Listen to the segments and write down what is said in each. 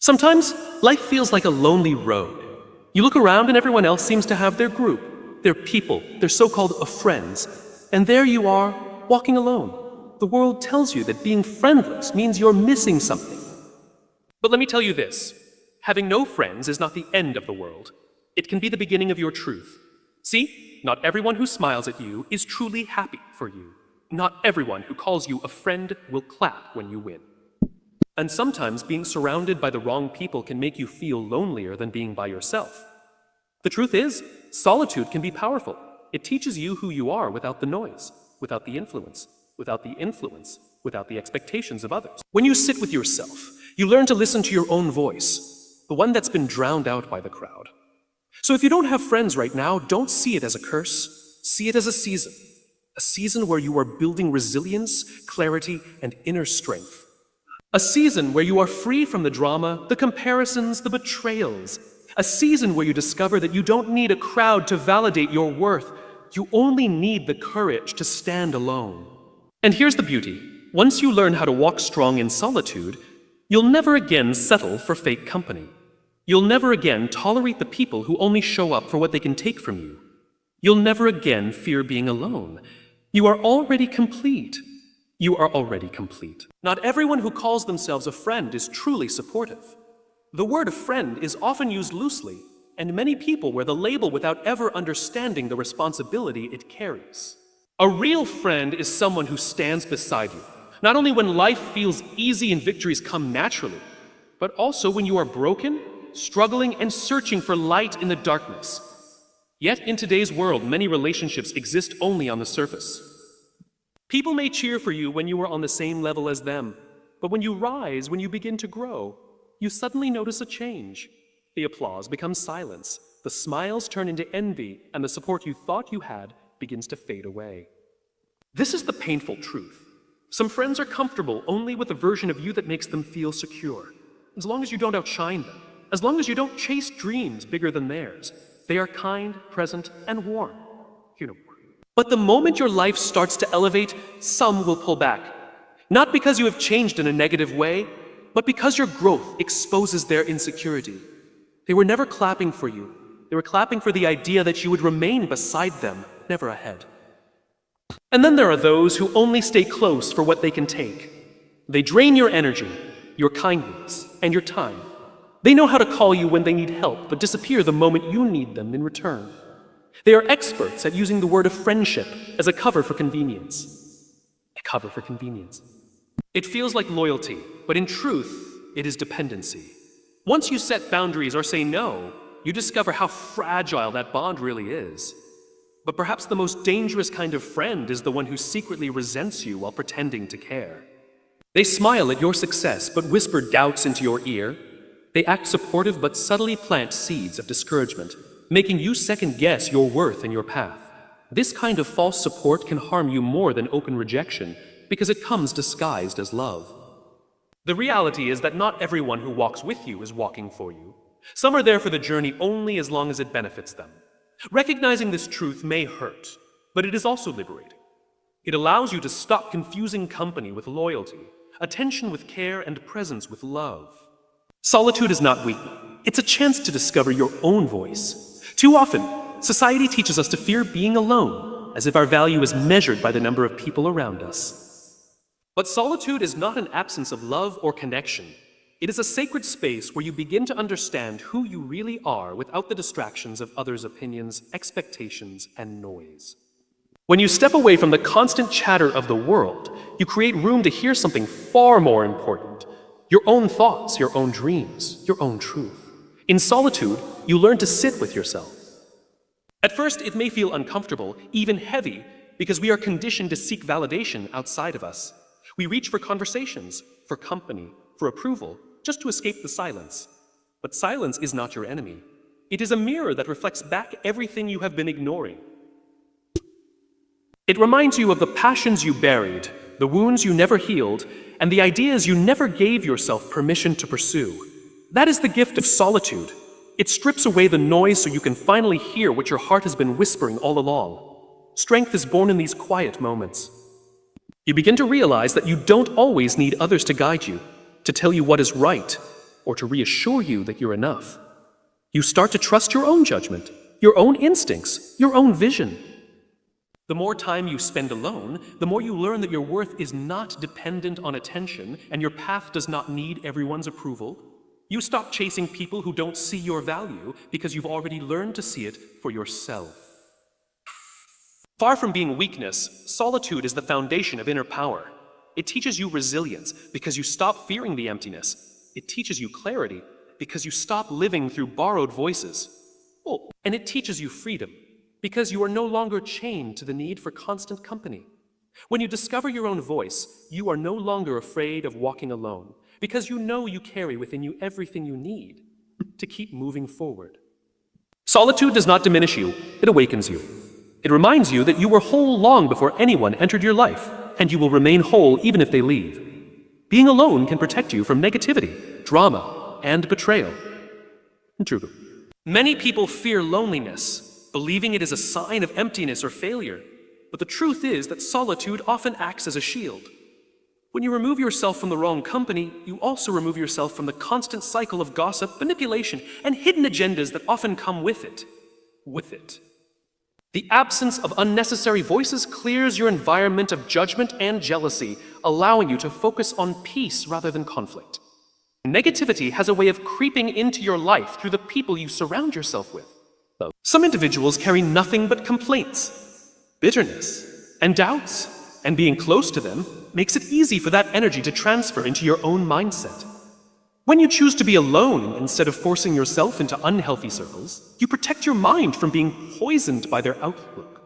Sometimes life feels like a lonely road. You look around and everyone else seems to have their group, their people, their so-called friends, and there you are, walking alone. The world tells you that being friendless means you're missing something. But let me tell you this, having no friends is not the end of the world. It can be the beginning of your truth. See, not everyone who smiles at you is truly happy for you. Not everyone who calls you a friend will clap when you win. And sometimes being surrounded by the wrong people can make you feel lonelier than being by yourself. The truth is, solitude can be powerful. It teaches you who you are without the noise, without the influence, without the expectations of others. When you sit with yourself, you learn to listen to your own voice, the one that's been drowned out by the crowd. So if you don't have friends right now, don't see it as a curse. See it as a season where you are building resilience, clarity, and inner strength. A season where you are free from the drama, the comparisons, the betrayals. A season where you discover that you don't need a crowd to validate your worth. You only need the courage to stand alone. And here's the beauty. Once you learn how to walk strong in solitude, you'll never again settle for fake company. You'll never again tolerate the people who only show up for what they can take from you. You'll never again fear being alone. You are already complete. You are already complete. Not everyone who calls themselves a friend is truly supportive. The word friend is often used loosely, and many people wear the label without ever understanding the responsibility it carries. A real friend is someone who stands beside you, not only when life feels easy and victories come naturally, but also when you are broken, struggling, and searching for light in the darkness. Yet in today's world, many relationships exist only on the surface. People may cheer for you when you are on the same level as them, but when you rise, when you begin to grow, you suddenly notice a change. The applause becomes silence, the smiles turn into envy, and the support you thought you had begins to fade away. This is the painful truth. Some friends are comfortable only with a version of you that makes them feel secure. As long as you don't outshine them, as long as you don't chase dreams bigger than theirs, they are kind, present, and warm. But the moment your life starts to elevate, some will pull back. Not because you have changed in a negative way, but because your growth exposes their insecurity. They were never clapping for you. They were clapping for the idea that you would remain beside them, never ahead. And then there are those who only stay close for what they can take. They drain your energy, your kindness, and your time. They know how to call you when they need help, but disappear the moment you need them in return. They are experts at using the word of friendship as a cover for convenience. A cover for convenience. It feels like loyalty, but in truth, it is dependency. Once you set boundaries or say no, you discover how fragile that bond really is. But perhaps the most dangerous kind of friend is the one who secretly resents you while pretending to care. They smile at your success, but whisper doubts into your ear. They act supportive, but subtly plant seeds of discouragement, making you second-guess your worth and your path. This kind of false support can harm you more than open rejection because it comes disguised as love. The reality is that not everyone who walks with you is walking for you. Some are there for the journey only as long as it benefits them. Recognizing this truth may hurt, but it is also liberating. It allows you to stop confusing company with loyalty, attention with care, and presence with love. Solitude is not weakness. It's a chance to discover your own voice. Too often, society teaches us to fear being alone, as if our value is measured by the number of people around us. But solitude is not an absence of love or connection. It is a sacred space where you begin to understand who you really are without the distractions of others' opinions, expectations, and noise. When you step away from the constant chatter of the world, you create room to hear something far more important. Your own thoughts, your own dreams, your own truth. In solitude, you learn to sit with yourself. At first, it may feel uncomfortable, even heavy, because we are conditioned to seek validation outside of us. We reach for conversations, for company, for approval, just to escape the silence. But silence is not your enemy. It is a mirror that reflects back everything you have been ignoring. It reminds you of the passions you buried, the wounds you never healed, and the ideas you never gave yourself permission to pursue. That is the gift of solitude. It strips away the noise so you can finally hear what your heart has been whispering all along. Strength is born in these quiet moments. You begin to realize that you don't always need others to guide you, to tell you what is right. or to reassure you that you're enough. You start to trust your own judgment, your own instincts, your own vision. The more time you spend alone, the more you learn that your worth is not dependent on attention and your path does not need everyone's approval. You stop chasing people who don't see your value because you've already learned to see it for yourself. Far from being weakness, solitude is the foundation of inner power. It teaches you resilience because you stop fearing the emptiness. It teaches you clarity because you stop living through borrowed voices. Oh, and it teaches you freedom because you are no longer chained to the need for constant company. When you discover your own voice, you are no longer afraid of walking alone because you know you carry within you everything you need to keep moving forward. Solitude does not diminish you, it awakens you. It reminds you that you were whole long before anyone entered your life, and you will remain whole even if they leave. Being alone can protect you from negativity, drama, and betrayal. True. Many people fear loneliness, believing it is a sign of emptiness or failure. But the truth is that solitude often acts as a shield. When you remove yourself from the wrong company, you also remove yourself from the constant cycle of gossip, manipulation, and hidden agendas that often come with it. The absence of unnecessary voices clears your environment of judgment and jealousy, allowing you to focus on peace rather than conflict. Negativity has a way of creeping into your life through the people you surround yourself with. Some individuals carry nothing but complaints, bitterness, and doubts, and being close to them makes it easy for that energy to transfer into your own mindset. When you choose to be alone instead of forcing yourself into unhealthy circles, you protect your mind from being poisoned by their outlook.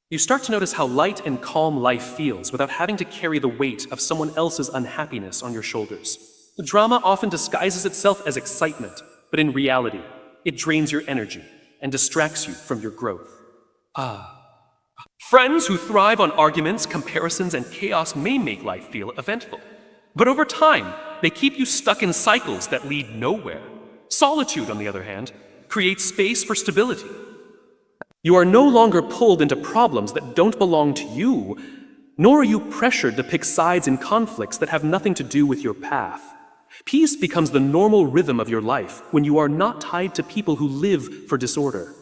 You start to notice how light and calm life feels without having to carry the weight of someone else's unhappiness on your shoulders. The drama often disguises itself as excitement, but in reality, it drains your energy and distracts you from your growth. Friends who thrive on arguments, comparisons, and chaos may make life feel eventful. But over time, they keep you stuck in cycles that lead nowhere. Solitude, on the other hand, creates space for stability. You are no longer pulled into problems that don't belong to you, nor are you pressured to pick sides in conflicts that have nothing to do with your path. Peace becomes the normal rhythm of your life when you are not tied to people who live for disorder.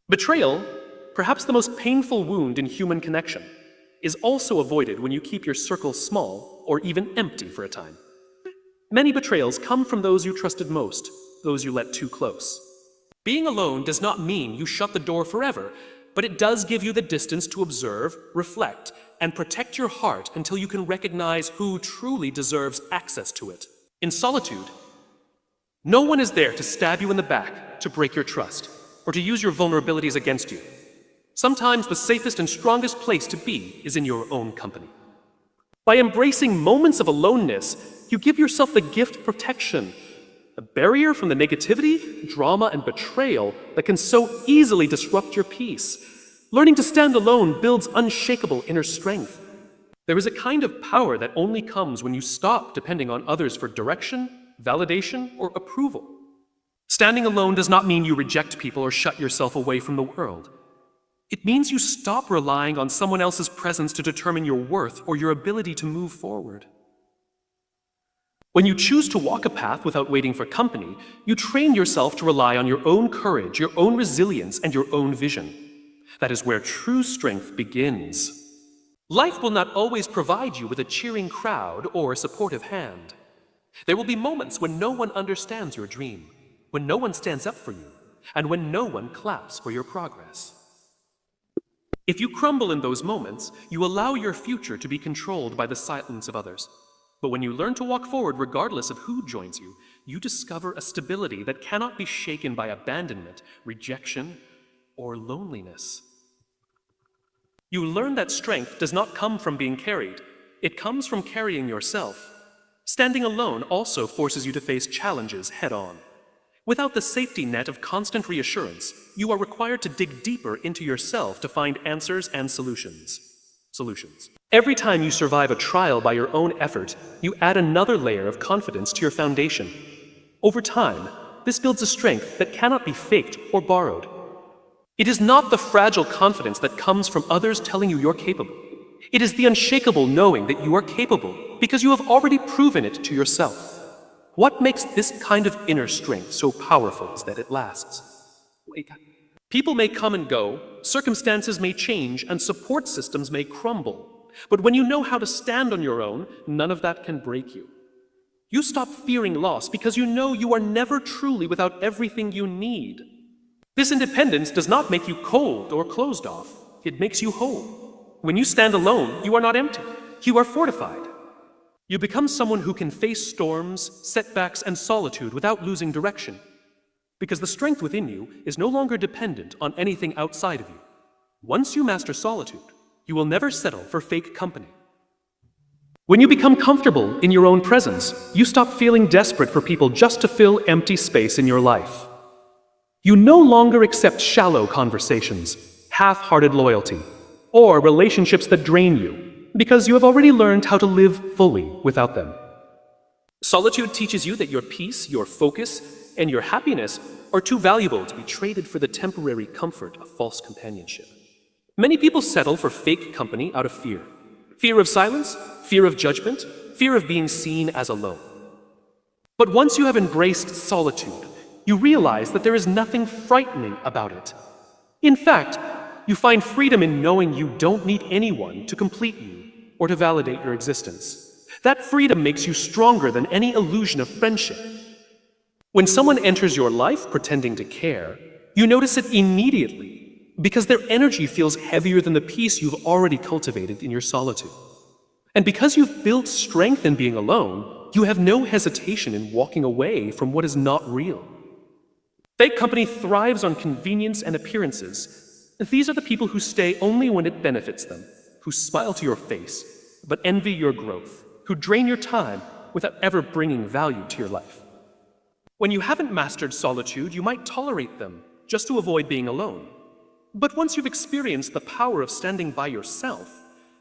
Betrayal, perhaps the most painful wound in human connection, is also avoided when you keep your circle small or even empty for a time. Many betrayals come from those you trusted most, those you let too close. Being alone does not mean you shut the door forever, but it does give you the distance to observe, reflect, and protect your heart until you can recognize who truly deserves access to it. In solitude, no one is there to stab you in the back, to break your trust, or to use your vulnerabilities against you. Sometimes the safest and strongest place to be is in your own company. By embracing moments of aloneness, you give yourself the gift of protection, a barrier from the negativity, drama, and betrayal that can so easily disrupt your peace. Learning to stand alone builds unshakable inner strength. There is a kind of power that only comes when you stop depending on others for direction, validation, or approval. Standing alone does not mean you reject people or shut yourself away from the world. It means you stop relying on someone else's presence to determine your worth or your ability to move forward. When you choose to walk a path without waiting for company, you train yourself to rely on your own courage, your own resilience, and your own vision. That is where true strength begins. Life will not always provide you with a cheering crowd or a supportive hand. There will be moments when no one understands your dream, when no one stands up for you, and when no one claps for your progress. If you crumble in those moments, you allow your future to be controlled by the silence of others. But when you learn to walk forward regardless of who joins you, you discover a stability that cannot be shaken by abandonment, rejection, or loneliness. You learn that strength does not come from being carried. It comes from carrying yourself. Standing alone also forces you to face challenges head-on. Without the safety net of constant reassurance, you are required to dig deeper into yourself to find answers and solutions. Every time you survive a trial by your own effort, you add another layer of confidence to your foundation. Over time, this builds a strength that cannot be faked or borrowed. It is not the fragile confidence that comes from others telling you you're capable. It is the unshakable knowing that you are capable because you have already proven it to yourself. What makes this kind of inner strength so powerful is that it lasts. People may come and go, circumstances may change, and support systems may crumble. But when you know how to stand on your own, none of that can break you. You stop fearing loss because you know you are never truly without everything you need. This independence does not make you cold or closed off. It makes you whole. When you stand alone, you are not empty. You are fortified. You become someone who can face storms, setbacks, and solitude without losing direction. Because the strength within you is no longer dependent on anything outside of you. Once you master solitude, you will never settle for fake company. When you become comfortable in your own presence, you stop feeling desperate for people just to fill empty space in your life. You no longer accept shallow conversations, half-hearted loyalty, or relationships that drain you, because you have already learned how to live fully without them. Solitude teaches you that your peace, your focus, and your happiness are too valuable to be traded for the temporary comfort of false companionship. Many people settle for fake company out of fear. Fear of silence, fear of judgment, fear of being seen as alone. But once you have embraced solitude, you realize that there is nothing frightening about it. In fact, you find freedom in knowing you don't need anyone to complete you or to validate your existence. That freedom makes you stronger than any illusion of friendship. When someone enters your life pretending to care, you notice it immediately because their energy feels heavier than the peace you've already cultivated in your solitude. And because you've built strength in being alone, you have no hesitation in walking away from what is not real. Fake company thrives on convenience and appearances. These are the people who stay only when it benefits them, who smile to your face, but envy your growth, who drain your time without ever bringing value to your life. When you haven't mastered solitude, you might tolerate them just to avoid being alone. But once you've experienced the power of standing by yourself,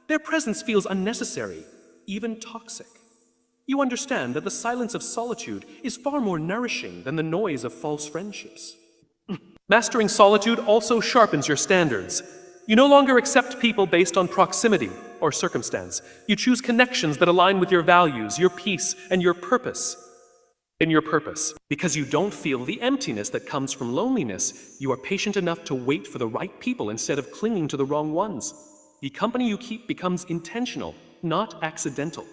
their presence feels unnecessary, even toxic. You understand that the silence of solitude is far more nourishing than the noise of false friendships. Mastering solitude also sharpens your standards. You no longer accept people based on proximity or circumstance. You choose connections that align with your values, your peace, and your purpose. Because you don't feel the emptiness that comes from loneliness, you are patient enough to wait for the right people instead of clinging to the wrong ones. The company you keep becomes intentional, not accidental.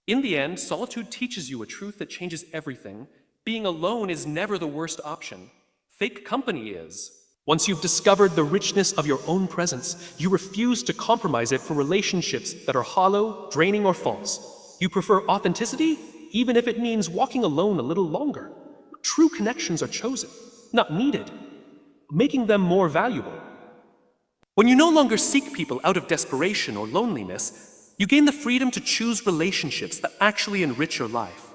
In the end, solitude teaches you a truth that changes everything. Being alone is never the worst option. Fake company is. Once you've discovered the richness of your own presence, you refuse to compromise it for relationships that are hollow, draining, or false. You prefer authenticity, even if it means walking alone a little longer. True connections are chosen, not needed, making them more valuable. When you no longer seek people out of desperation or loneliness, you gain the freedom to choose relationships that actually enrich your life.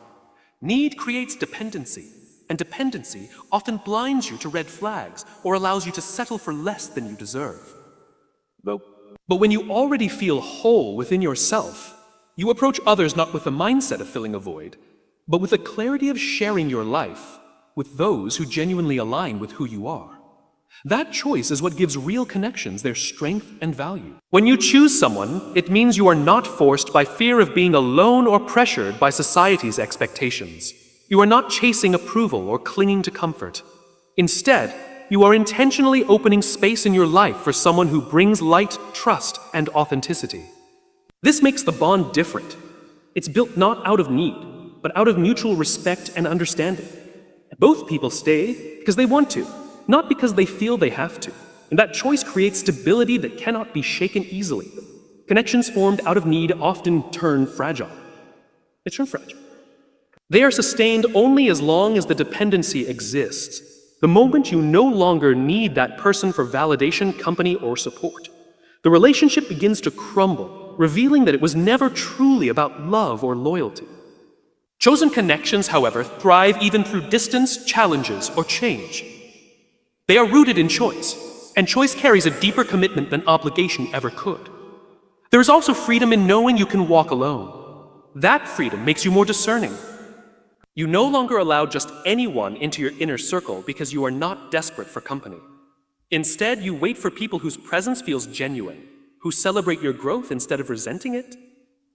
Need creates dependency, and dependency often blinds you to red flags or allows you to settle for less than you deserve. But when you already feel whole within yourself, you approach others not with the mindset of filling a void, but with the clarity of sharing your life with those who genuinely align with who you are. That choice is what gives real connections their strength and value. When you choose someone, it means you are not forced by fear of being alone or pressured by society's expectations. You are not chasing approval or clinging to comfort. Instead, you are intentionally opening space in your life for someone who brings light, trust, and authenticity. This makes the bond different. It's built not out of need, but out of mutual respect and understanding. Both people stay because they want to, not because they feel they have to. And that choice creates stability that cannot be shaken easily. Connections formed out of need often turn fragile. They are sustained only as long as the dependency exists. The moment you no longer need that person for validation, company, or support, the relationship begins to crumble, revealing that it was never truly about love or loyalty. Chosen connections, however, thrive even through distance, challenges, or change. They are rooted in choice, and choice carries a deeper commitment than obligation ever could. There is also freedom in knowing you can walk alone. That freedom makes you more discerning. You no longer allow just anyone into your inner circle because you are not desperate for company. Instead, you wait for people whose presence feels genuine, who celebrate your growth instead of resenting it,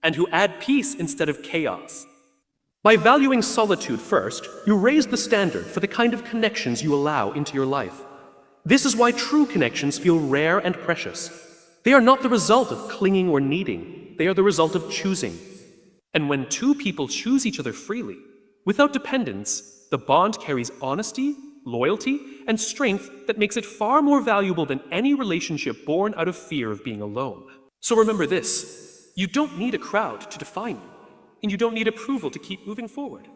and who add peace instead of chaos. By valuing solitude first, you raise the standard for the kind of connections you allow into your life. This is why true connections feel rare and precious. They are not the result of clinging or needing, they are the result of choosing. And when two people choose each other freely, without dependence, the bond carries honesty, loyalty, and strength that makes it far more valuable than any relationship born out of fear of being alone. So remember this, you don't need a crowd to define you, and you don't need approval to keep moving forward.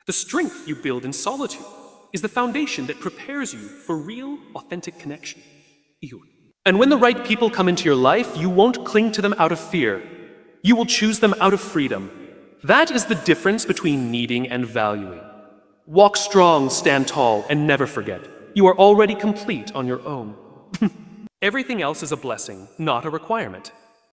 The strength you build in solitude is the foundation that prepares you for real, authentic connection. And when the right people come into your life, you won't cling to them out of fear. You will choose them out of freedom. That is the difference between needing and valuing. Walk strong, stand tall, and never forget, you are already complete on your own. Everything else is a blessing, not a requirement.